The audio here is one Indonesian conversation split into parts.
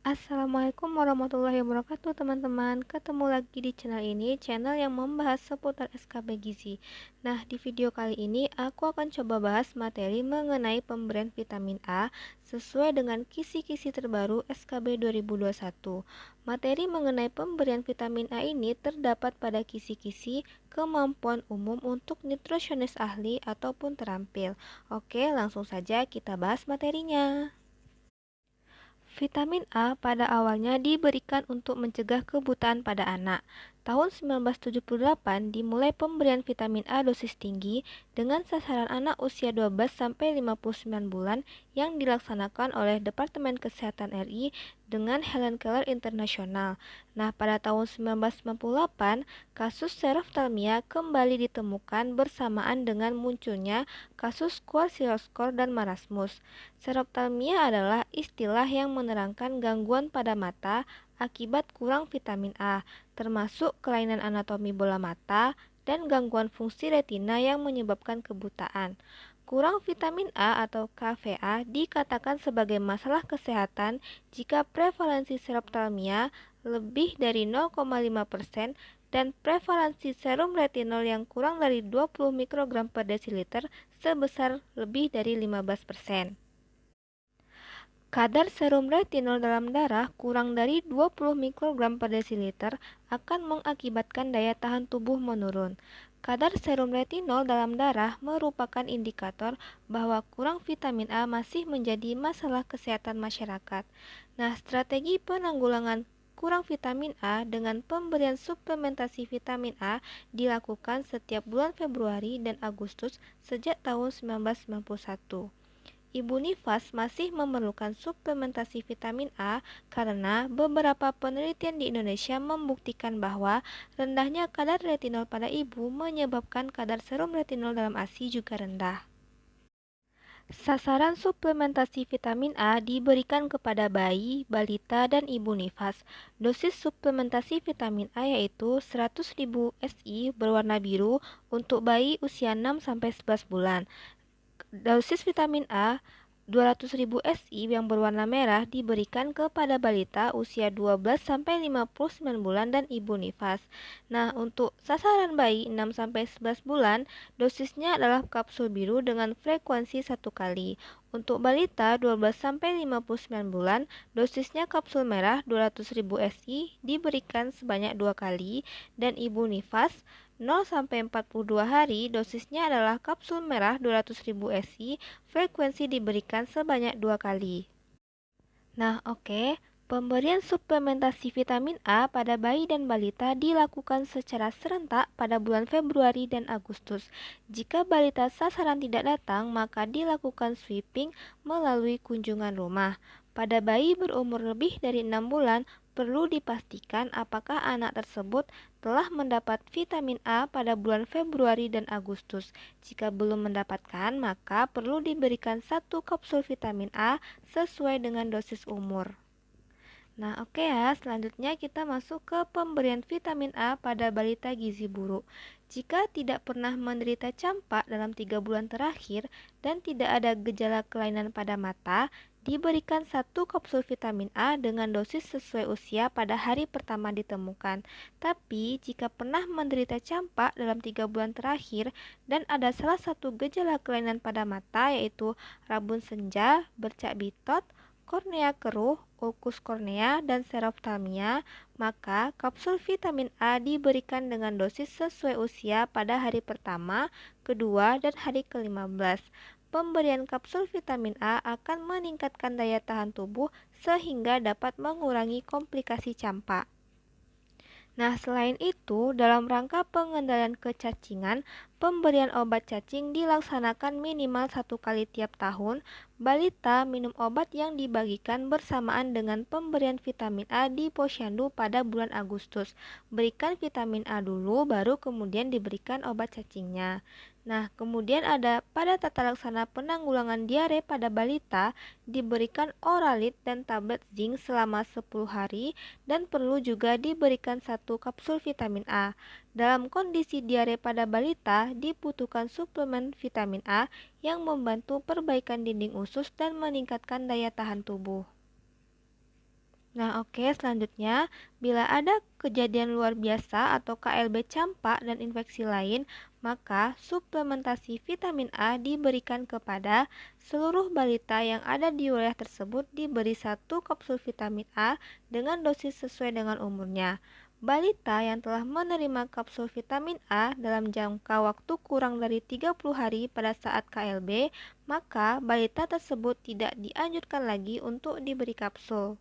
Assalamualaikum warahmatullahi wabarakatuh teman-teman. Ketemu lagi di channel ini, channel yang membahas seputar SKB Gizi. Nah, di video kali ini aku akan coba bahas materi mengenai pemberian vitamin A sesuai dengan kisi-kisi terbaru SKB 2021. Materi mengenai pemberian vitamin A ini terdapat pada kisi-kisi kemampuan umum untuk nutrisionis ahli ataupun terampil. Oke, langsung saja kita bahas materinya. Vitamin A pada awalnya diberikan untuk mencegah kebutaan pada anak. Tahun 1978 dimulai pemberian vitamin A dosis tinggi dengan sasaran anak usia 12-59 bulan yang dilaksanakan oleh Departemen Kesehatan RI dengan Helen Keller Internasional. Nah, pada tahun 1998, kasus seroftalmia kembali ditemukan bersamaan dengan munculnya kasus kwashiorkor dan marasmus. Seroftalmia adalah istilah yang menerangkan gangguan pada mata akibat kurang vitamin A, termasuk kelainan anatomi bola mata dan gangguan fungsi retina yang menyebabkan kebutaan. Kurang vitamin A atau KVA dikatakan sebagai masalah kesehatan jika prevalensi seroftalmia lebih dari 0,5% dan prevalensi serum retinol yang kurang dari 20 mikrogram per desiliter sebesar lebih dari 15%. Kadar serum retinol dalam darah kurang dari 20 mikrogram per desiliter akan mengakibatkan daya tahan tubuh menurun. Kadar serum retinol dalam darah merupakan indikator bahwa kurang vitamin A masih menjadi masalah kesehatan masyarakat. Nah, strategi penanggulangan kurang vitamin A dengan pemberian suplementasi vitamin A dilakukan setiap bulan Februari dan Agustus sejak tahun 1991. Ibu nifas masih memerlukan suplementasi vitamin A karena beberapa penelitian di Indonesia membuktikan bahwa rendahnya kadar retinol pada ibu menyebabkan kadar serum retinol dalam ASI juga rendah. Sasaran suplementasi vitamin A diberikan kepada bayi, balita, dan ibu nifas. Dosis suplementasi vitamin A yaitu 100.000 SI berwarna biru untuk bayi usia 6-11 bulan. Dosis vitamin A 200.000 SI yang berwarna merah diberikan kepada balita usia 12-59 bulan dan ibu nifas. Nah, untuk sasaran bayi 6-11 bulan, dosisnya adalah kapsul biru dengan frekuensi 1 kali. Untuk balita 12-59 bulan, dosisnya kapsul merah 200.000 SI diberikan sebanyak 2 kali dan ibu nifas 0-42 hari, dosisnya adalah kapsul merah 200.000 SI, frekuensi diberikan sebanyak 2 kali. Nah, oke. Pemberian suplementasi vitamin A pada bayi dan balita dilakukan secara serentak pada bulan Februari dan Agustus. Jika balita sasaran tidak datang, maka dilakukan sweeping melalui kunjungan rumah. Pada bayi berumur lebih dari 6 bulan, perlu dipastikan apakah anak tersebut telah mendapat vitamin A pada bulan Februari dan Agustus. Jika belum mendapatkan, maka perlu diberikan 1 kapsul vitamin A sesuai dengan dosis umur. Nah, oke ya, selanjutnya kita masuk ke pemberian vitamin A pada balita gizi buruk. Jika tidak pernah menderita campak dalam 3 bulan terakhir dan tidak ada gejala kelainan pada mata, diberikan 1 kapsul vitamin A dengan dosis sesuai usia pada hari pertama ditemukan. Tapi, jika pernah menderita campak dalam 3 bulan terakhir dan ada salah satu gejala kelainan pada mata yaitu rabun senja, bercak bitot, kornea keruh, ulkus kornea, dan seroftalmia, maka kapsul vitamin A diberikan dengan dosis sesuai usia pada hari pertama, kedua, dan hari ke-15. Pemberian kapsul vitamin A akan meningkatkan daya tahan tubuh sehingga dapat mengurangi komplikasi campak. Nah, selain itu, dalam rangka pengendalian kecacingan, pemberian obat cacing dilaksanakan minimal 1 kali tiap tahun. Balita minum obat yang dibagikan bersamaan dengan pemberian vitamin A di posyandu pada bulan Agustus. Berikan vitamin A dulu, baru kemudian diberikan obat cacingnya. Nah, kemudian ada pada tata laksana penanggulangan diare pada balita, diberikan oralit dan tablet zinc selama 10 hari dan perlu juga diberikan 1 kapsul vitamin A. Dalam kondisi diare pada balita, dibutuhkan suplemen vitamin A yang membantu perbaikan dinding usus dan meningkatkan daya tahan tubuh. Nah, oke, selanjutnya, bila ada kejadian luar biasa atau KLB campak dan infeksi lain, maka suplementasi vitamin A diberikan kepada seluruh balita yang ada di wilayah tersebut diberi 1 kapsul vitamin A dengan dosis sesuai dengan umurnya. Balita yang telah menerima kapsul vitamin A dalam jangka waktu kurang dari 30 hari pada saat KLB, maka balita tersebut tidak dianjurkan lagi untuk diberi kapsul.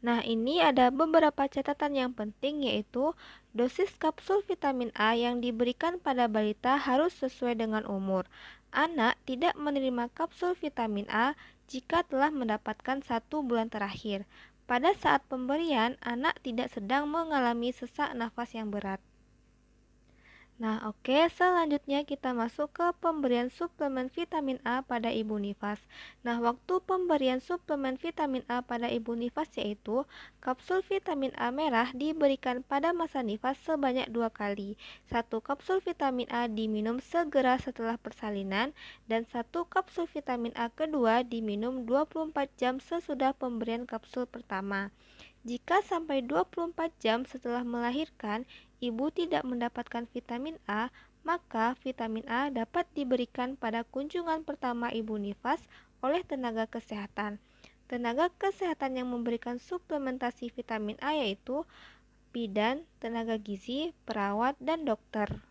Nah, ini ada beberapa catatan yang penting, yaitu dosis kapsul vitamin A yang diberikan pada balita harus sesuai dengan umur. Anak tidak menerima kapsul vitamin A jika telah mendapatkan 1 bulan terakhir. Pada saat pemberian, anak tidak sedang mengalami sesak nafas yang berat. Nah, oke, selanjutnya kita masuk ke pemberian suplemen vitamin A pada ibu nifas. Nah, waktu pemberian suplemen vitamin A pada ibu nifas yaitu kapsul vitamin A merah diberikan pada masa nifas sebanyak 2 kali. 1 kapsul vitamin A diminum segera setelah persalinan dan 1 kapsul vitamin A kedua diminum 24 jam sesudah pemberian kapsul pertama. Jika sampai 24 jam setelah melahirkan, ibu tidak mendapatkan vitamin A, maka vitamin A dapat diberikan pada kunjungan pertama ibu nifas oleh tenaga kesehatan. Tenaga kesehatan yang memberikan suplementasi vitamin A yaitu bidan, tenaga gizi, perawat, dan dokter.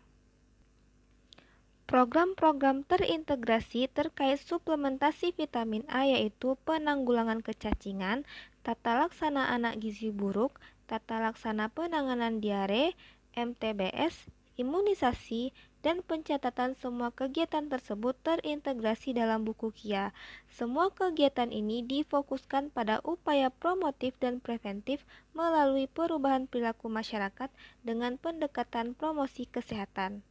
Program-program terintegrasi terkait suplementasi vitamin A yaitu penanggulangan kecacingan, tata laksana anak gizi buruk, tata laksana penanganan diare, MTBS, imunisasi, dan pencatatan semua kegiatan tersebut terintegrasi dalam buku KIA. Semua kegiatan ini difokuskan pada upaya promotif dan preventif melalui perubahan perilaku masyarakat dengan pendekatan promosi kesehatan.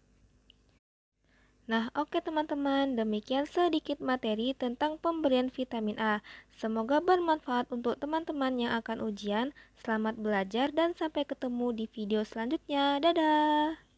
Nah, oke teman-teman, demikian sedikit materi tentang pemberian vitamin A. Semoga bermanfaat untuk teman-teman yang akan ujian. Selamat belajar dan sampai ketemu di video selanjutnya. Dadah!